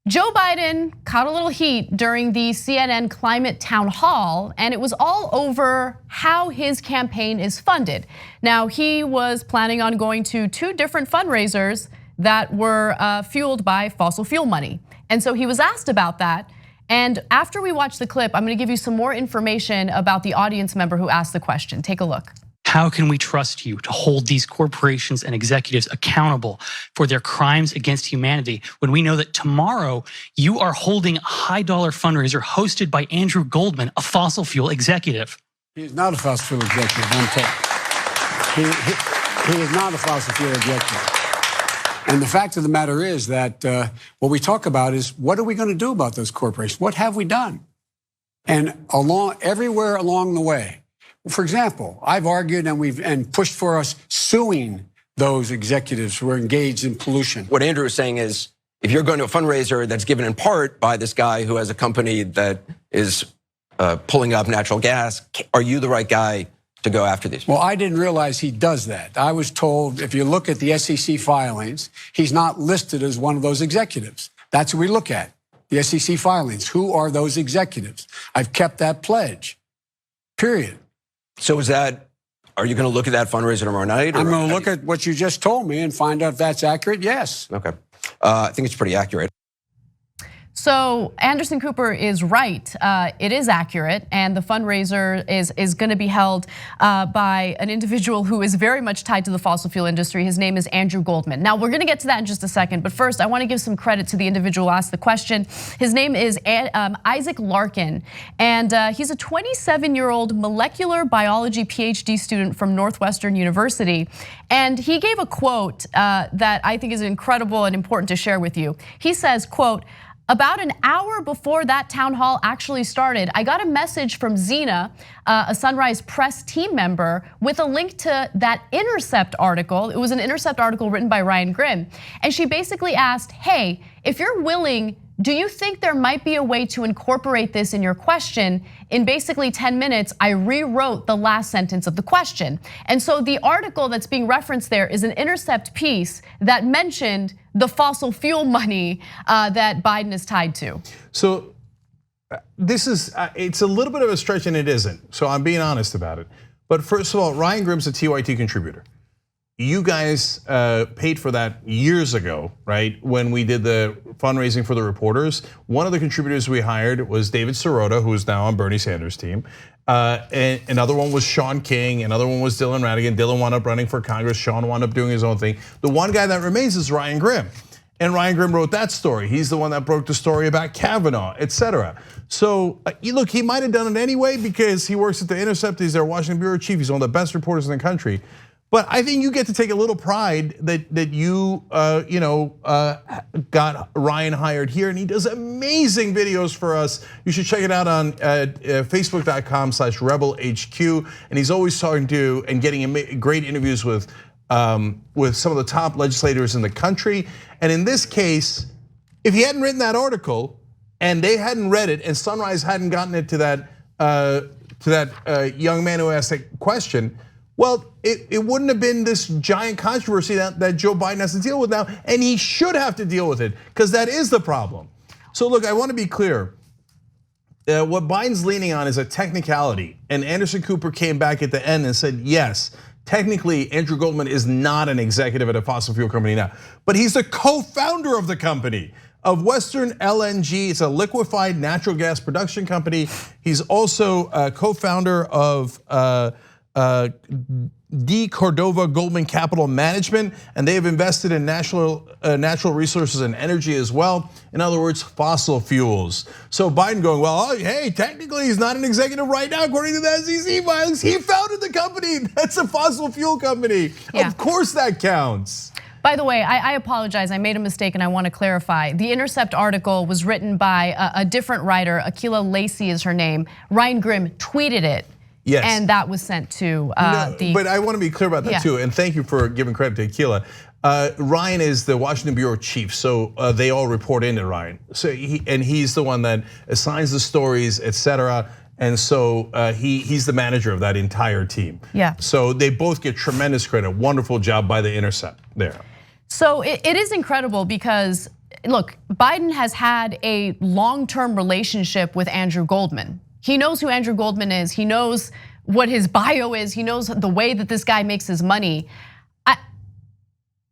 Joe Biden caught a little heat during the CNN climate town hall, and it was all over how his campaign is funded. Now, he was planning on going to 2 different fundraisers that were fueled by fossil fuel money. And so he was asked about that. And after we watch the clip, I'm gonna give you some more information about the audience member who asked the question. Take a look. How can we trust you to hold these corporations and executives accountable for their crimes against humanity when we know that tomorrow you are holding a high-dollar fundraiser hosted by Andrew Goldman, a fossil fuel executive? He's not a fossil fuel executive, I'm told. He is not a fossil fuel executive. And the fact of the matter is that what we talk about is what are we going to do about those corporations? What have we done? And everywhere along the way, for example, I've argued and pushed for us suing those executives who are engaged in pollution. What Andrew is saying is, if you're going to a fundraiser that's given in part by this guy who has a company that is pulling up natural gas, are you the right guy to go after these? Well, I didn't realize he does that. I was told if you look at the SEC filings, he's not listed as one of those executives. That's what we look at, the SEC filings. Who are those executives? I've kept that pledge, period. So are you going to look at that fundraiser tomorrow night? I'm going to look at what you just told me and find out if that's accurate, yes. Okay, I think it's pretty accurate. So Anderson Cooper is right. It is accurate, and the fundraiser is going to be held by an individual who is very much tied to the fossil fuel industry. His name is Andrew Goldman. Now, we're going to get to that in just a second, but first, I want to give some credit to the individual who asked the question. His name is Isaac Larkin, and he's a 27-year-old molecular biology PhD student from Northwestern University. And he gave a quote that I think is incredible and important to share with you. He says, quote, "About an hour before that town hall actually started, I got a message from Zena, a Sunrise Press team member, with a link to that Intercept article. It was an Intercept article written by Ryan Grim. And she basically asked, hey, if you're willing, do you think there might be a way to incorporate this in your question? In basically 10 minutes, I rewrote the last sentence of the question. And so the article that's being referenced there is an Intercept piece that mentioned the fossil fuel money that Biden is tied to. So this is, it's a little bit of a stretch and it isn't. So I'm being honest about it. But first of all, Ryan Grimm's a TYT contributor. You guys paid for that years ago, right? When we did the fundraising for the reporters. One of the contributors we hired was David Sirota, who is now on Bernie Sanders' team. And another one was Sean King, another one was Dylan Ratigan. Dylan wound up running for Congress, Sean wound up doing his own thing. The one guy that remains is Ryan Grimm. And Ryan Grimm wrote that story. He's the one that broke the story about Kavanaugh, etc. So look, he might have done it anyway because he works at the Intercept, he's their Washington bureau chief, he's one of the best reporters in the country. But I think you get to take a little pride that you got Ryan hired here, and he does amazing videos for us. You should check it out on facebook.com/rebelhq. And he's always talking to and getting great interviews with some of the top legislators in the country. And in this case, if he hadn't written that article and they hadn't read it, and Sunrise hadn't gotten it to that young man who asked that question, well, it wouldn't have been this giant controversy that Joe Biden has to deal with now, and he should have to deal with it, because that is the problem. So look, I want to be clear. What Biden's leaning on is a technicality, and Anderson Cooper came back at the end and said, yes, technically Andrew Goldman is not an executive at a fossil fuel company now, but he's the co-founder of the company, of Western LNG. It's a liquefied natural gas production company. He's also a co-founder of D. Cordova Goldman Capital Management, and they have invested in natural resources and energy as well. In other words, fossil fuels. So Biden going, well, hey, technically he's not an executive right now, according to the SEC filings. He founded the company. That's a fossil fuel company. Yeah. Of course that counts. By the way, I apologize, I made a mistake and I want to clarify. The Intercept article was written by a different writer, Akilah Lacey is her name. Ryan Grimm tweeted it. Yes. And that was sent to But I want to be clear about that too, and thank you for giving credit to Akilah. Ryan is the Washington bureau chief, so they all report into Ryan. So he's the one that assigns the stories, etc. And so he's the manager of that entire team. Yeah. So they both get tremendous credit. Wonderful job by the Intercept there. So it is incredible because look, Biden has had a long-term relationship with Andrew Goldman. He knows who Andrew Goldman is. He knows what his bio is. He knows the way that this guy makes his money.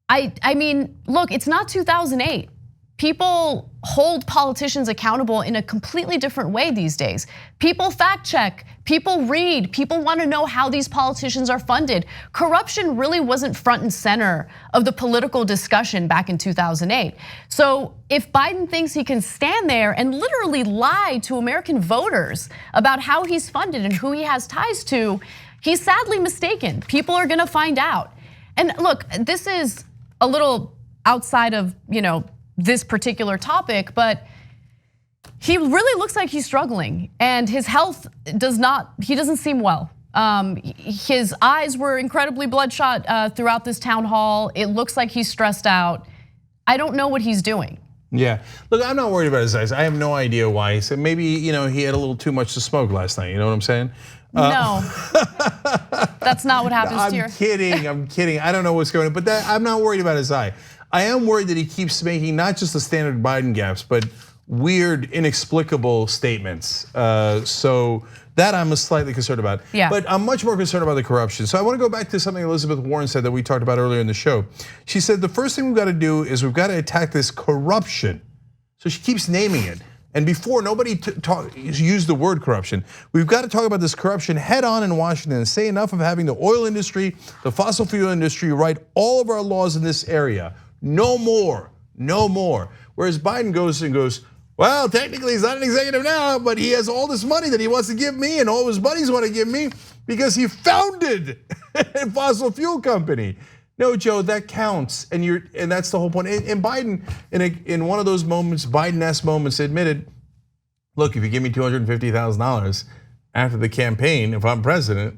I mean, look, it's not 2008. People hold politicians accountable in a completely different way these days. People fact check, people read, people want to know how these politicians are funded. Corruption really wasn't front and center of the political discussion back in 2008. So if Biden thinks he can stand there and literally lie to American voters about how he's funded and who he has ties to, he's sadly mistaken. People are gonna find out. And look, this is a little outside of, this particular topic, but he really looks like he's struggling, and his health he doesn't seem well. His eyes were incredibly bloodshot throughout this town hall. It looks like he's stressed out. I don't know what he's doing. Yeah, look, I'm not worried about his eyes. I have no idea why. He said maybe he had a little too much to smoke last night. You know what I'm saying? No, that's not what happens to your. I'm kidding. I don't know what's going on, but I'm not worried about his eye. I am worried that he keeps making not just the standard Biden gaffes, but weird, inexplicable statements. So that I'm slightly concerned about. Yeah. But I'm much more concerned about the corruption. So I want to go back to something Elizabeth Warren said that we talked about earlier in the show. She said the first thing we've got to do is we've got to attack this corruption. So she keeps naming it. And before, nobody used the word corruption. We've got to talk about this corruption head on in Washington and say enough of having the oil industry, the fossil fuel industry write all of our laws in this area. No more, no more. Whereas Biden goes, well, technically he's not an executive now, but he has all this money that he wants to give me and all his buddies want to give me because he founded a fossil fuel company. No, Joe, that counts, and that's the whole point. And Biden, in one of those moments, Biden-esque moments, admitted, look, if you give me $250,000 after the campaign, if I'm president,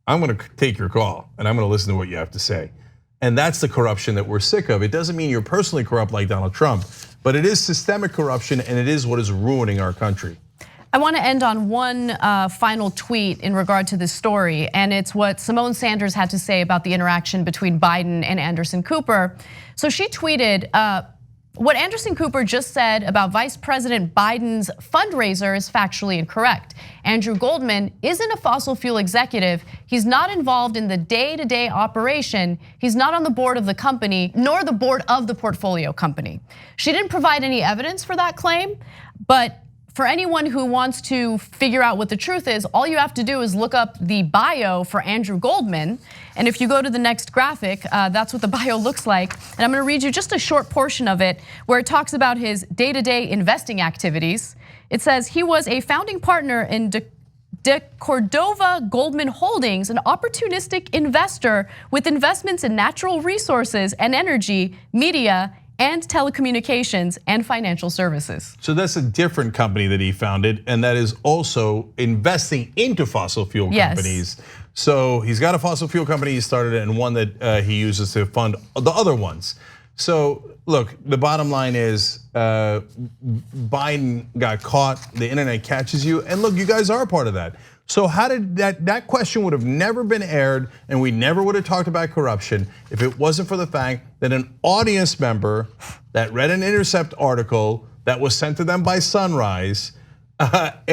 I'm going to take your call and I'm going to listen to what you have to say. And that's the corruption that we're sick of. It doesn't mean you're personally corrupt like Donald Trump, but it is systemic corruption, and it is what is ruining our country. I want to end on one final tweet in regard to this story, and it's what Simone Sanders had to say about the interaction between Biden and Anderson Cooper. So she tweeted, what Anderson Cooper just said about Vice President Biden's fundraiser is factually incorrect. Andrew Goldman isn't a fossil fuel executive. He's not involved in the day-to-day operation. He's not on the board of the company, nor the board of the portfolio company. She didn't provide any evidence for that claim, but for anyone who wants to figure out what the truth is, all you have to do is look up the bio for Andrew Goldman. And if you go to the next graphic, that's what the bio looks like. And I'm gonna read you just a short portion of it where it talks about his day-to-day investing activities. It says he was a founding partner in De Cordova Goldman Holdings, an opportunistic investor with investments in natural resources and energy, media, and telecommunications and financial services. So that's a different company that he founded, and that is also investing into fossil fuel companies. So he's got a fossil fuel company he started and one that he uses to fund the other ones. So look, the bottom line is Biden got caught, the internet catches you, and look, you guys are a part of that. So how did that question would have never been aired, and we never would have talked about corruption if it wasn't for the fact that an audience member that read an Intercept article that was sent to them by Sunrise got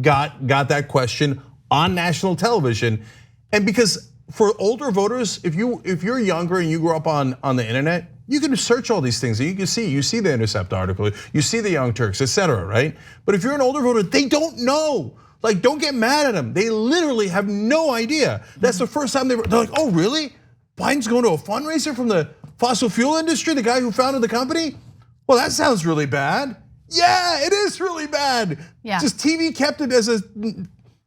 that question on national television. And because for older voters, if you're younger and you grew up on the internet, you can search all these things and you see the Intercept article, you see the Young Turks, etc. Right? But if you're an older voter, they don't know. Like, don't get mad at them. They literally have no idea. That's the first time they're like, oh, really? Biden's going to a fundraiser from the fossil fuel industry, the guy who founded the company? Well, that sounds really bad. Yeah, it is really bad. Yeah. Just TV kept it as a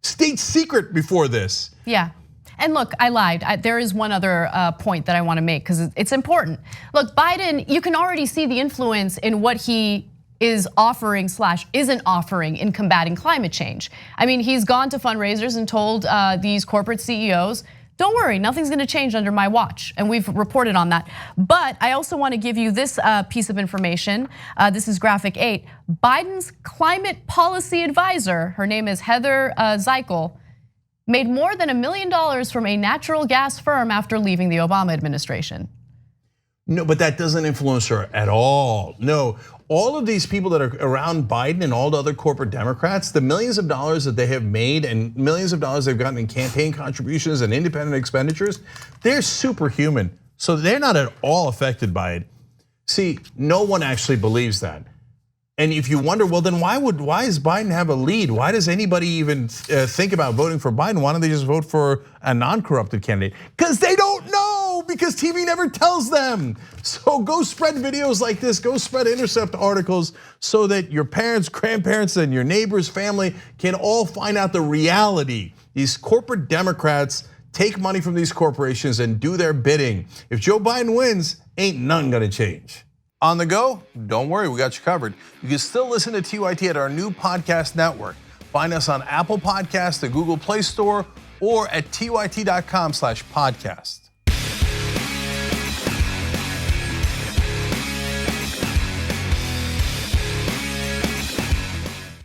state secret before this. Yeah. And look, I lied. There is one other point that I want to make because it's important. Look, Biden, you can already see the influence in what he is offering / isn't offering in combating climate change. I mean, he's gone to fundraisers and told these corporate CEOs, don't worry, nothing's gonna change under my watch. And we've reported on that. But I also wanna give you this piece of information. This is graphic 8. Biden's climate policy advisor, her name is Heather Zeichel, made more than $1 million from a natural gas firm after leaving the Obama administration. No, but that doesn't influence her at all. No, all of these people that are around Biden and all the other corporate Democrats, the millions of dollars that they have made and millions of dollars they've gotten in campaign contributions and independent expenditures, they're superhuman. So they're not at all affected by it. See, no one actually believes that. And if you wonder, well, then why does Biden have a lead? Why does anybody even think about voting for Biden? Why don't they just vote for a non-corrupted candidate? Because they don't know, because TV never tells them. So go spread videos like this, go spread Intercept articles so that your parents, grandparents, and your neighbors, family can all find out the reality. These corporate Democrats take money from these corporations and do their bidding. If Joe Biden wins, ain't nothing gonna change. On the go? Don't worry, we got you covered. You can still listen to TYT at our new podcast network. Find us on Apple Podcasts, the Google Play Store, or at tyt.com/podcast.